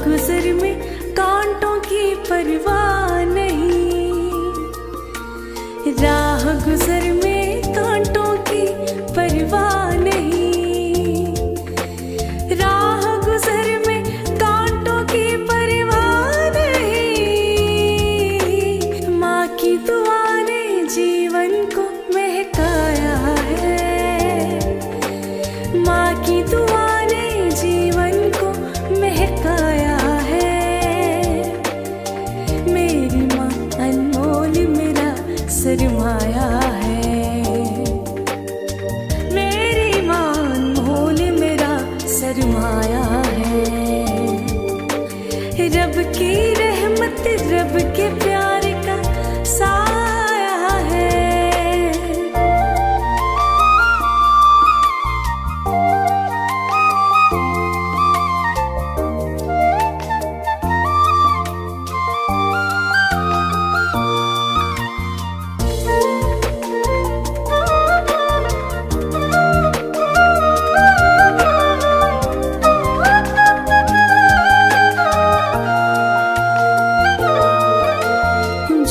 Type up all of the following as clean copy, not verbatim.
गुजर में कांटों की परवाह नहीं, राह गुजर में कांटों की परवाह नहीं, राह गुजर में कांटों की परवाह नहीं। माँ की दुआ ने जीवन को महकाया है, माँ की दुआ ने जीवन को महकाया है। मेरी माँ अनमोल मेरा सरमाया है, मेरी माँ अनमोल मेरा सरमाया है। रब की रहमत रब के प्यार का साया है।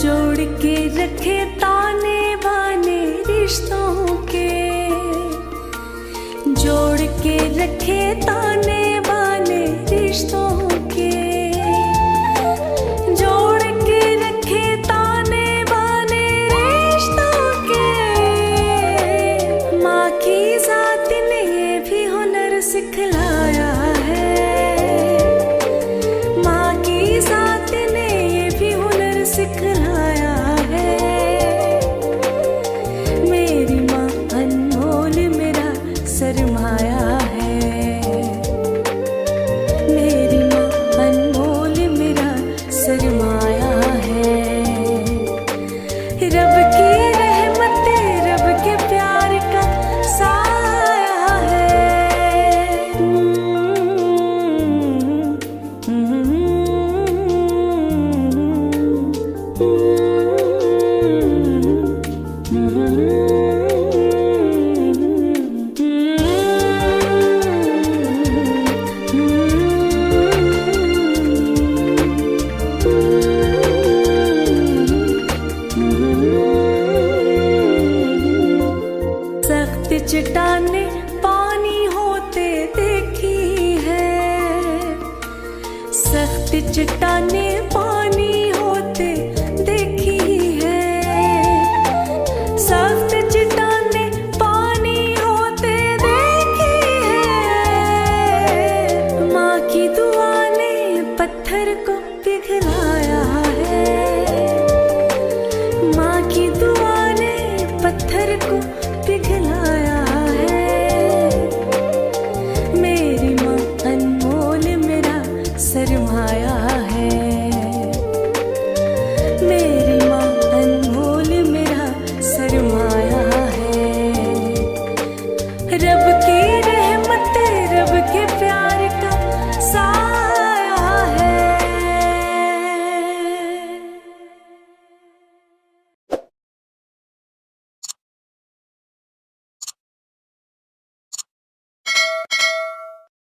जोड़ के रखे ताने बाने रिश्तों के, जोड़ के रखे ताने बाने रिश्तों के, जोड़ के रखे ताने बाने रिश्तों के। माँ की जात ने ये भी हुनर सिखलाया है, माँ की जात ने ये भी हुनर सिखलाया है। मेरी माँ अनमोल मेरा सरमाया है, मेरी माँ अनमोल मेरा सरमाया है। रब की रहमत रब के प्यार का साया है। सख्त चट्टाने पानी होते देखी है, सख्त चट्टाने पानी होते देखी है, सख्त चट्टाने पानी होते देखी है। माँ की दुआ ने पत्थर को